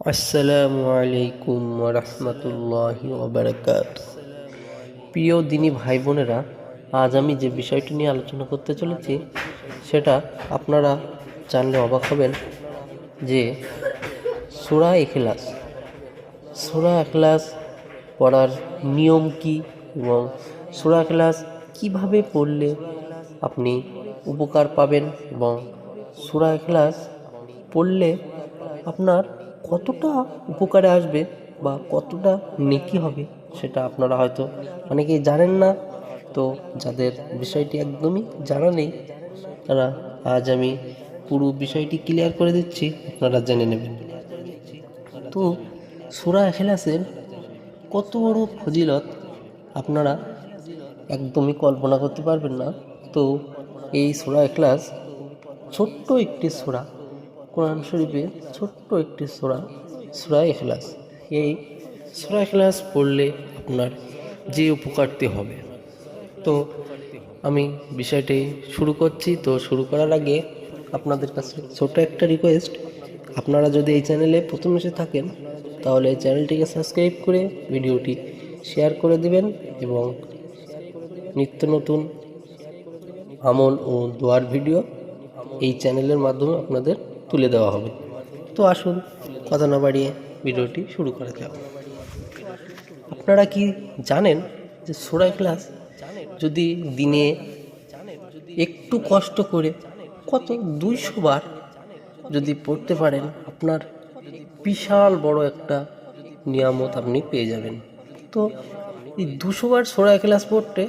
আসসালামু আলাইকুম ওরহমতুল্লাহি ওবারাকাতুহু। প্রিয় দিনী ভাই বোনেরা, আজ আমি যে বিষয়টি নিয়ে আলোচনা করতে চলেছি সেটা আপনারা জানলে অবাক হবেন যে সূরা ইখলাস পড়ার নিয়ম কি এবং সূরা ইখলাস কিভাবে পড়লে আপনি উপকার পাবেন এবং সূরা ইখলাস পড়লে আপনার কতটা উপকারে আসবে বা কতটা নেকি হবে সেটা আপনারা হয়তো অনেকেই জানেন না। তো যাদের বিষয়টি একদমই জানা নেই তারা আজ আমি পুরো বিষয়টি ক্লিয়ার করে দিচ্ছি, আপনারা জেনে নেবেন। তো সূরা ইখলাসের কত বড় ফজিলত আপনারা একদমই কল্পনা করতে পারবেন না। তো এই সূরা ইখলাস ছোট্ট একটি সূরা, কোরআন শরীফে ছোট্ট একটি সূরা ইখলাস। এই সূরা ইখলাস পড়লে আপনার যে উপকারটি হবে, তো আমি বিষয়টি শুরু করছি। তো শুরু করার আগে আপনাদের কাছে ছোট একটা রিকোয়েস্ট, আপনারা যদি এই চ্যানেলে প্রথম এসে থাকেন তাহলে এই চ্যানেলটিকে সাবস্ক্রাইব করে ভিডিওটি শেয়ার করে দিবেন এবং নিত্য নতুন আমল ও দোয়ার ভিডিও এই চ্যানেলের মাধ্যমে আপনাদের তুলে দেওয়া হবে। তো আসুন কথা না বাড়িয়ে ভিডিওটি শুরু করা যাক। আপনারা কি জানেন যে সূরা ইখলাস যদি দিনে একটু কষ্ট করে কত 200 বার যদি পড়তে পারেন, আপনার বিশাল বড় একটা নিয়ামত আপনি পেয়ে যাবেন। তো এই 200 বার সূরা ইখলাস পড়তে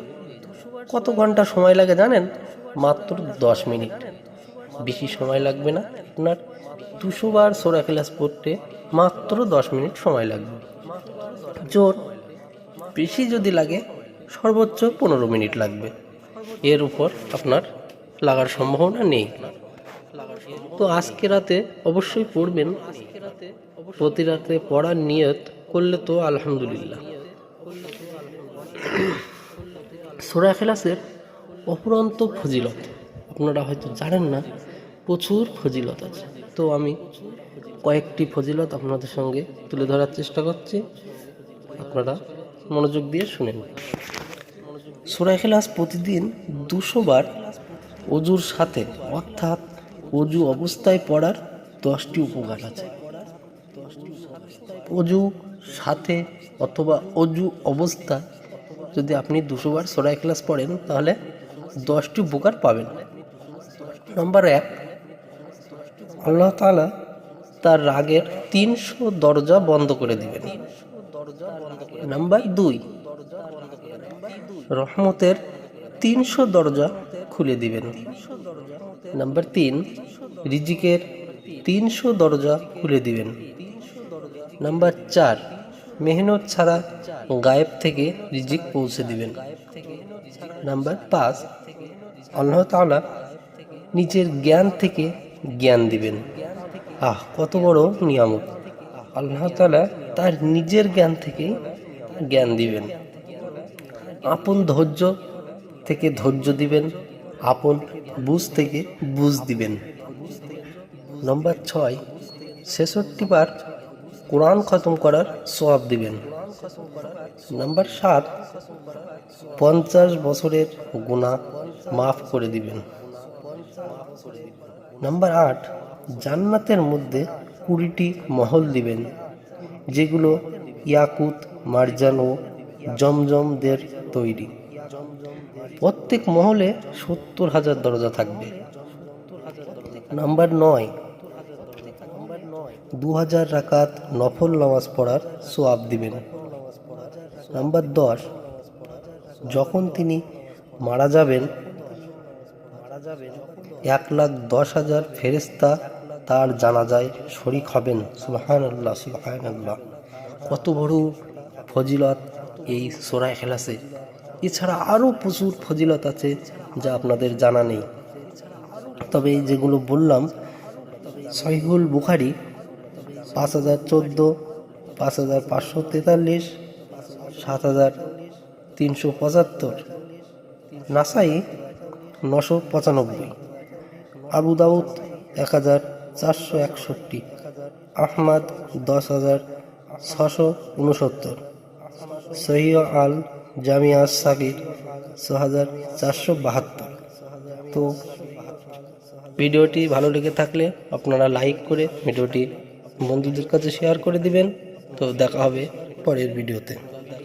কত ঘন্টা সময় লাগে জানেন? মাত্র 10 মিনিট, বেশি সময় লাগবে না। আপনার 200 বার সূরা ইখলাস পড়তে মাত্র 10 মিনিট সময় লাগবে। জোর বেশি যদি লাগে সর্বোচ্চ 15 মিনিট লাগবে, এর উপর আপনার লাগার সম্ভাবনা নেই। তো আজকে রাতে অবশ্যই পড়বেন, প্রতি রাতে পড়ার নিয়ত করলে তো আলহামদুলিল্লাহ। সূরা ইখলাসের অফুরন্ত ফজিলত আপনারা হয়তো জানেন না, প্রচুর ফজিলত আছে। তো আমি কয়েকটি ফজিলত আপনাদের সঙ্গে তুলে ধরার চেষ্টা করছি, আপনারা মনোযোগ দিয়ে শুনেন। সূরা ইখলাস প্রতিদিন 200 বার অজুর সাথে, অর্থাৎ অজু অবস্থায় পড়ার 10টি উপকার আছে। অজু সাথে অথবা অজু অবস্থা যদি আপনি 200 বার সূরা ইখলাস পড়েন তাহলে 10টি উপকার পাবেন। নম্বর 1, আল্লাহ তাআলা তার রাগের 300 দরজা বন্ধ করে দিবেন। নাম্বার 2, রহমতের 300 দরজা খুলে দিবেন। নাম্বার 3, রিজিকের 300 দরজা খুলে দিবেন। নাম্বার 4, মেহনত ছাড়া গায়েব থেকে রিজিক পৌঁছে দিবেন। নাম্বার 5, আল্লাহ তাআলা নিজের জ্ঞান থেকে জ্ঞান দিবেন। কত বড় নিয়ামত! আল্লাহ তাআলা তার নিজের জ্ঞান থেকে জ্ঞান দিবেন। আপন ধৈর্য থেকে ধৈর্য দিবেন, আপন বুঝ থেকে বুঝ দিবেন। নম্বর 6, 66 বার কোরআন খতম করার সওয়াব দিবেন। নাম্বার 7, 50 বছরের গুনাহ মাফ করে দিবেন। নাম্বার 8, জান্নাতের মধ্যে 20টি মহল দিবেন, যেগুলো ইয়াকুত, মারজান ও জমজমদের তৈরি। প্রত্যেক মহলে 70,000 দরজা থাকবে। নাম্বার 9, 2000 রাকাত নফল নামাজ পড়ার সওয়াব দিবেন। নাম্বার 10, যখন তিনি মারা যাবেন 1,10,000 ফেরেশতা তার জানাজায় শরীক হবেন। সুবহানাল্লাহ, সুবহানাল্লাহ। কত বড় ফজিলত এই সূরা ইখলাসে! এছাড়া আরও প্রচুর ফজিলত আছে যা আপনাদের জানা নেই। তবে যেগুলো বললাম, সহিহুল বুখারী 5014, 5543, 7375, নাসাই 995, আবু দাউদ 1461, আহমদ 10,669, সহিহ আল জামিয়া সাগীর 6,472। তো ভিডিওটি ভালো লেগে থাকলে আপনারা লাইক করে ভিডিওটি বন্ধুদের কাছে শেয়ার করে দিবেন। তো দেখা হবে পরের ভিডিওতে।